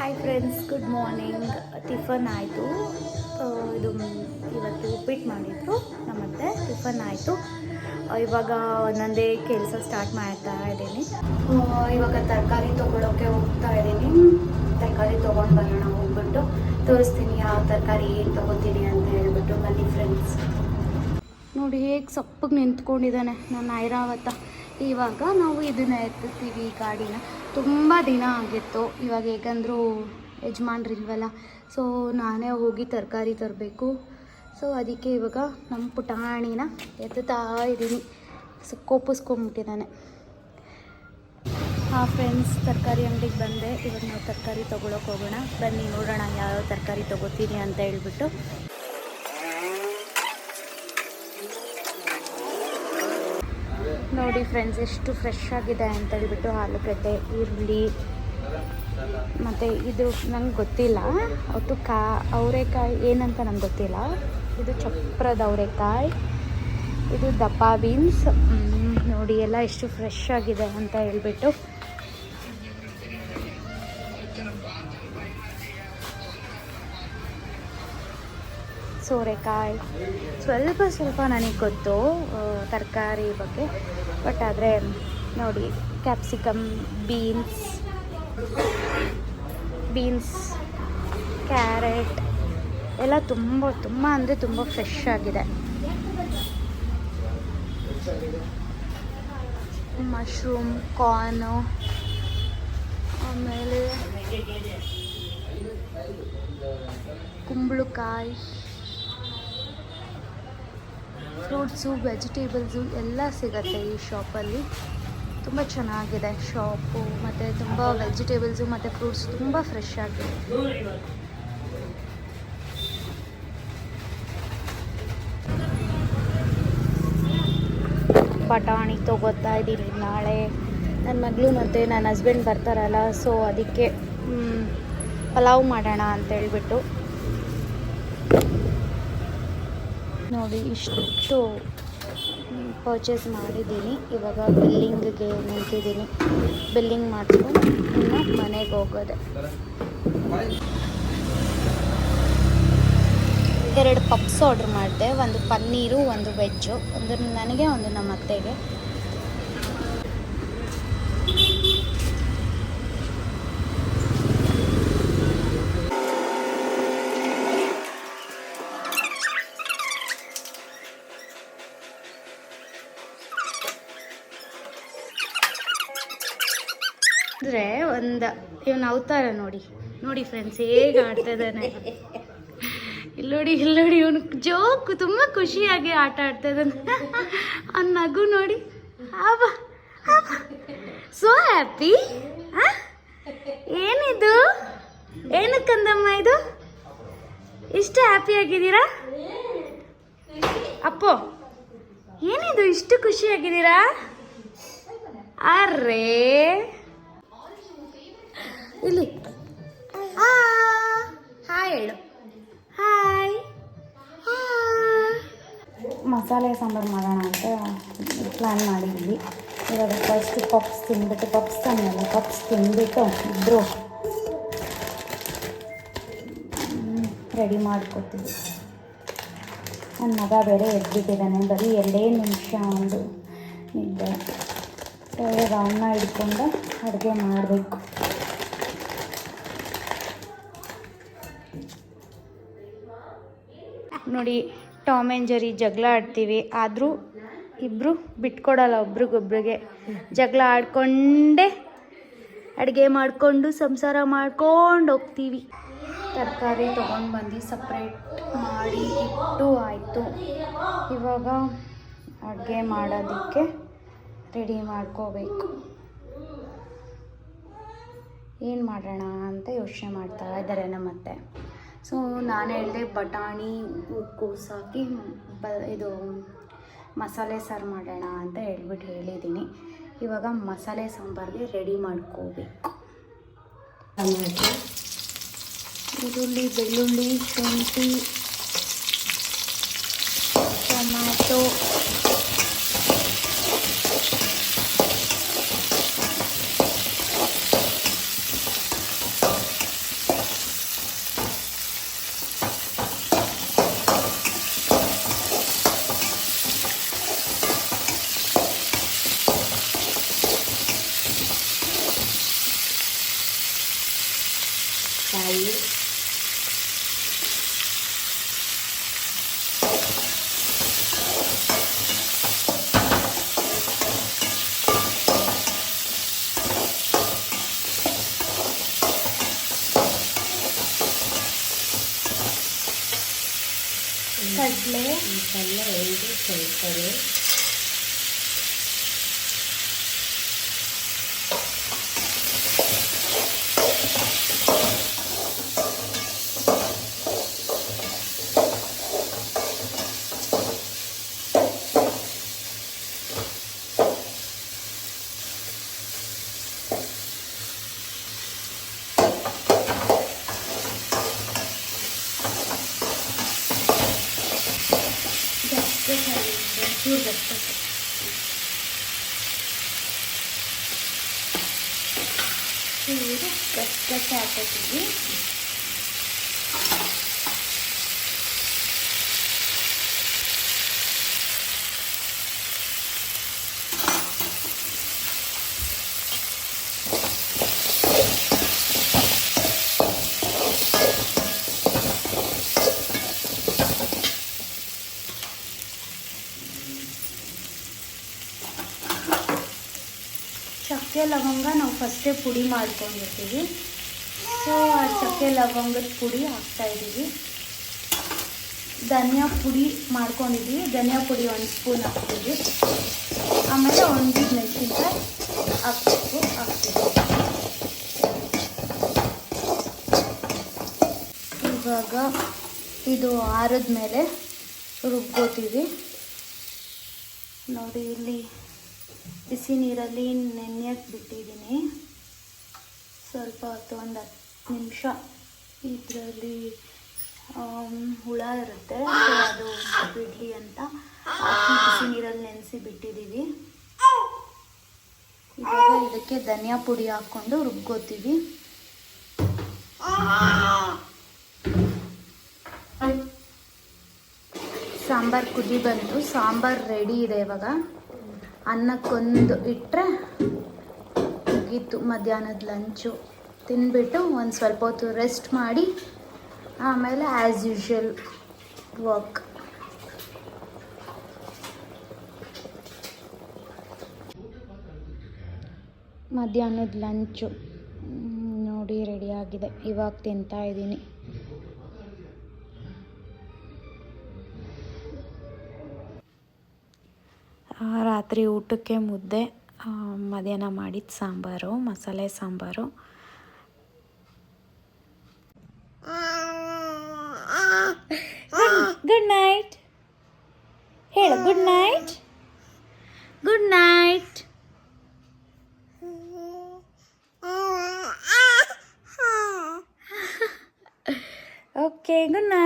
Hi friends, good morning. Tiffin ಆಯಿತು. ಇದು ಇವತ್ತು ಉಪ್ಪಿಟ್ಟು ಮಾಡಿದ್ರು ನಮ್ಮತ್ತೆ. ಟಿಫನ್ ಆಯಿತು. ಇವಾಗ ಒಂದೊಂದೇ ಕೆಲಸ ಸ್ಟಾರ್ಟ್ ಮಾಡ್ತಾ ಇದ್ದೀನಿ. ಇವಾಗ ತರಕಾರಿ ತೊಗೊಳೋಕ್ಕೆ ಹೋಗ್ತಾ ಇದ್ದೀನಿ. ತರಕಾರಿ ತೊಗೊಂಡು ಬರೋಣ, ಹೋಗ್ಬಿಟ್ಟು ತೋರಿಸ್ತೀನಿ ಯಾವ ತರಕಾರಿ ಏನು ತೊಗೋತೀನಿ ಅಂತ ಹೇಳ್ಬಿಟ್ಟು. ಬನ್ನಿ ಫ್ರೆಂಡ್ಸ್. ನೋಡಿ ಹೇಗೆ ಸಪ್ಪಗೆ ನಿಂತ್ಕೊಂಡಿದ್ದಾನೆ ನನ್ನ ಐರಾವತ. ಇವಾಗ ನಾವು ಇದನ್ನ ಎತ್ತುತ್ತೀವಿ, ಗಾಡಿನ. ತುಂಬ ದಿನ ಆಗಿತ್ತು. ಇವಾಗ ಹೇಗಂದ್ರೂ ಯಜಮಾನ್ರಿಲ್ವಲ್ಲ, ಸೊ ನಾನೇ ಹೋಗಿ ತರಕಾರಿ ತರಬೇಕು. ಸೊ ಅದಕ್ಕೆ ಇವಾಗ ನಮ್ಮ ಪುಟಾಣಿನ ಎತ್ತುತ್ತಾ ಇದ್ದೀನಿ. ಕೋಪಿಸ್ಕೊಂಬಿಟ್ಟಿದ್ದಾನೆ. ಹಾಂ ಫ್ರೆಂಡ್ಸ್, ತರಕಾರಿ ಅಂಗಡಿಗೆ ಬಂದೆ. ಇವಾಗ ನಾವು ತರಕಾರಿ ತೊಗೊಳಕ್ಕೆ ಹೋಗೋಣ. ಬನ್ನಿ ನೋಡೋಣ ಯಾವ್ಯಾವ ತರಕಾರಿ ತೊಗೋತೀನಿ ಅಂತ ಹೇಳ್ಬಿಟ್ಟು. ನೋಡಿ ಫ್ರೆಂಡ್ಸ್, ಎಷ್ಟು ಫ್ರೆಶ್ ಆಗಿದೆ ಅಂತ ಹೇಳ್ಬಿಟ್ಟು. ಆಲೂಗಡ್ಡೆ, ಈರುಳ್ಳಿ, ಮತ್ತು ಇದು ನಂಗೆ ಗೊತ್ತಿಲ್ಲ ಒಟ್ಟು ಅವರೆಕಾಯಿ ಏನಂತ ನಂಗೆ ಗೊತ್ತಿಲ್ಲ. ಇದು ಚಪ್ರದ ಅವರೆಕಾಯಿ, ಇದು ದಪ್ಪ ಬೀನ್ಸ್. ನೋಡಿ ಎಲ್ಲ ಎಷ್ಟು ಫ್ರೆಶ್ ಆಗಿದೆ ಅಂತ ಹೇಳ್ಬಿಟ್ಟು. ಸೋರೆಕಾಯಿ ಸ್ವಲ್ಪ ನನಗೆ ಗೊತ್ತು ತರಕಾರಿ ಬಗ್ಗೆ, ಬಟ್ ಆದರೆ ನೋಡಿ ಕ್ಯಾಪ್ಸಿಕಮ್, ಬೀನ್ಸ್, ಕ್ಯಾರೆಟ್ ಎಲ್ಲ ತುಂಬ ಅಂದರೆ ತುಂಬ ಫ್ರೆಶ್ ಆಗಿದೆ. ಮಶ್ರೂಮ್, ಕಾರ್ನು, ಆಮೇಲೆ ಕುಂಬಳಕಾಯಿ, ಫ್ರೂಟ್ಸು, ವೆಜಿಟೇಬಲ್ಸು ಎಲ್ಲ ಸಿಗುತ್ತೆ ಈ ಶಾಪಲ್ಲಿ. ತುಂಬ ಚೆನ್ನಾಗಿದೆ ಶಾಪು, ಮತ್ತು ತುಂಬ ವೆಜಿಟೇಬಲ್ಸು ಮತ್ತು ಫ್ರೂಟ್ಸ್ ತುಂಬ ಫ್ರೆಶ್ ಆಗಿದೆ. ಬಟಾಣಿ ತೊಗೋತಾ ಇದ್ದೀನಿ. ನಾಳೆ ನನ್ನ ಮಗಳು ಮತ್ತು ನನ್ನ ಹಸ್ಬೆಂಡ್ ಬರ್ತಾರಲ್ಲ, ಸೊ ಅದಕ್ಕೆ ಪಲಾವ್ ಮಾಡೋಣ ಅಂತೇಳ್ಬಿಟ್ಟು. ನೋಡಿ ಇಷ್ಟು ಪರ್ಚೇಸ್ ಮಾಡಿದ್ದೀನಿ. ಇವಾಗ ಬಿಲ್ಲಿಂಗ್ಗೆ ನಿಂತಿದ್ದೀನಿ. ಬಿಲ್ಲಿಂಗ್ ಮಾಡಿಸ್ಕೊಂಡು ಇನ್ನು ಮನೆಗೆ ಹೋಗೋದೆ. 2 ಪಪ್ಸ್ ಆರ್ಡ್ರ್ ಮಾಡಿದೆ. ಒಂದು ಪನ್ನೀರು, ಒಂದು ವೆಜ್ಜು. ಒಂದು ನನಗೆ, ಒಂದು ನಮ್ಮ ಅತ್ತೆಗೆ. ಅಂದರೆ ಇವನು ಅವತಾರ ನೋಡಿ ಫ್ರೆಂಡ್ಸ್ ಹೇಗೆ ಆಡ್ತಾ ಇದ್ದಾನೆ. ಇಲ್ಲಿ ನೋಡಿ ಇವನು ಜೋಕು ತುಂಬ ಖುಷಿಯಾಗಿ ಆಟ ಆಡ್ತಾ ಇದ್ದಾನೆ. ಆ ನಗು ನೋಡಿ, ಸೋ ಹ್ಯಾಪಿ. ಏನಿದು, ಏನಕ್ಕಂದಮ್ಮ ಇದು ಇಷ್ಟು ಹ್ಯಾಪಿ ಆಗಿದ್ದೀರಾ? ಅಪ್ಪೋ ಏನಿದು ಇಷ್ಟು ಖುಷಿಯಾಗಿದ್ದೀರಾ? ಅರೇ ಇಲ್ಲಿ ಹಾಯ್ ಹೇಳು. ಹಾಯ್. ಮಸಾಲೆ ಸಾಂಬಾರು ಮಾಡೋಣ ಅಂತ ಪ್ಲ್ಯಾನ್ ಮಾಡಿದ್ವಿ. ಇವಾಗ ಫಸ್ಟ್ ಪಪ್ಸ್ ತಿಂದ್ಬಿಟ್ಟು, ಪಪ್ಸ್ ತಿಂದ್ಬಿಟ್ಟು ಇಬ್ಬರು ರೆಡಿ ಮಾಡ್ಕೊತೀವಿ. ನನ್ನ ಮಗ ಬೇರೆ ಎದ್ಬಿಟ್ಟಿದ್ದಾನೆ. ಬರೀ 2 ನಿಮಿಷ ಒಂದು ನಿದ್ದೆ. ಇವಾಗ ಅನ್ನ ಹಿಡ್ಕೊಂಡು ಅಡುಗೆ ಮಾಡಬೇಕು. ನೋಡಿ ಟಾಮ್ ಆ್ಯಂಡ್ ಜೆರಿ ಜಗಳ ಆಡ್ತೀವಿ, ಆದರೂ ಇಬ್ಬರು ಬಿಟ್ಕೊಡಲ್ಲ. ಒಬ್ರಿಗೊಬ್ರಿಗೆ ಜಗಳ ಆಡ್ಕೊಂಡೇ ಅಡುಗೆ ಮಾಡಿಕೊಂಡು ಸಂಸಾರ ಮಾಡ್ಕೊಂಡು ಹೋಗ್ತೀವಿ. ತರಕಾರಿ ತೊಗೊಂಡು ಬಂದು ಸಪ್ರೇಟ್ ಮಾಡಿ ಇಟ್ಟು ಆಯಿತು. ಇವಾಗ ಅಡುಗೆ ಮಾಡೋದಕ್ಕೆ ರೆಡಿ ಮಾಡ್ಕೋಬೇಕು. ಏನು ಮಾಡೋಣ ಅಂತ ಯೋಚನೆ ಮಾಡ್ತಾ ಇದ್ದಾರೆ ನಮ್ಮತ್ತೆ. ಸೊ ನಾನು ಹೇಳಿದೆ ಬಟಾಣಿ ಕೋಸು ಹಾಕಿ ಇದು ಮಸಾಲೆ ಸಾರು ಮಾಡೋಣ ಅಂತ ಹೇಳಿದ್ದೀನಿ. ಇವಾಗ ಮಸಾಲೆ ಸಾಂಬಾರಿಗೆ ರೆಡಿ ಮಾಡ್ಕೋಬೇಕು. ಈರುಳ್ಳಿ, ಬೆಳ್ಳುಳ್ಳಿ, ಶುಂಠಿ, ಟೊಮ್ಯಾಟೊ, ಕಾಯಿ, ಕಡಲೆ ಎರಡು ಸಕ್ಕರೆ, ಚೂರು ಬೆಚ್ಚಗೆ ಚೂರು ಬೆಚ್ಚಗೆ ಹಾಕೋತೀವಿ. ಚಕ್ಕೆ ಲವಂಗ ನಾವು ಫಸ್ಟೇ ಪುಡಿ ಮಾಡ್ಕೊಂಡಿರ್ತೀವಿ. ಸೊ ಆ ಚಕ್ಕೆ ಲವಂಗದ ಪುಡಿ ಹಾಕ್ತಾಯಿದ್ದೀವಿ. ಧನಿಯಾ ಪುಡಿ ಮಾಡ್ಕೊಂಡಿದ್ದೀವಿ, ಧನಿಯಾ ಪುಡಿ 1 ಸ್ಪೂನ್ ಹಾಕ್ತೀವಿ. ಆಮೇಲೆ ಒಣಗಿದ ಮೆಣಸಿನ್ಕಾಯಿ ಹಾಕ್ತೀವಿ. ಇವಾಗ ಇದು ಆರಿದ ಮೇಲೆ ರುಬ್ಕೋತೀವಿ. ನೋಡಿ ಇಲ್ಲಿ ಬಿಸಿ ನೀರಲ್ಲಿ ನೆನೆಯಕ್ಕೆ ಬಿಟ್ಟಿದ್ದೀನಿ. ಸ್ವಲ್ಪ ಹೊತ್ತು, 1 10 ನಿಮಿಷ ಇದರಲ್ಲಿ ಹುಳ ಇರುತ್ತೆ, ಸೊ ಅದು ಬಿಡಲಿ ಅಂತ ಹಾಕಿ ಬಿಸಿ ನೀರಲ್ಲಿ ನೆನೆಸಿ ಬಿಟ್ಟಿದ್ದೀವಿ. ಇವಾಗ ಇದಕ್ಕೆ ಧನಿಯಾ ಪುಡಿ ಹಾಕ್ಕೊಂಡು ರುಬ್ಕೋತೀವಿ. ಸಾಂಬಾರು ಕುದಿ ಬಂತು, ಸಾಂಬಾರು ರೆಡಿ ಇದೆ. ಇವಾಗ ಅನ್ನಕ್ಕೊಂದು ಇಟ್ಟರೆ ಮುಗೀತು ಮಧ್ಯಾಹ್ನದ ಲಂಚು. ತಿಂದ್ಬಿಟ್ಟು ಒಂದು ಸ್ವಲ್ಪ ಹೊತ್ತು ರೆಸ್ಟ್ ಮಾಡಿ ಆಮೇಲೆ ಆ್ಯಸ್ ಯೂಶ್ವಲ್ ವರ್ಕ್. ಮಧ್ಯಾಹ್ನದ ಲಂಚು ನೋಡಿ ರೆಡಿಯಾಗಿದೆ. ಇವಾಗ ತಿಂತಾ ಇದ್ದೀನಿ. ರಾತ್ರಿ ಊಟಕ್ಕೆ ಮುದ್ದೆ, ಮಧ್ಯಾಹ್ನ ಮಾಡಿದ ಸಾಂಬಾರು, ಮಸಾಲೆ ಸಾಂಬಾರು. ಗುಡ್ ನೈಟ್ ಹೇಳು. Good night. Good night. Okay, good night.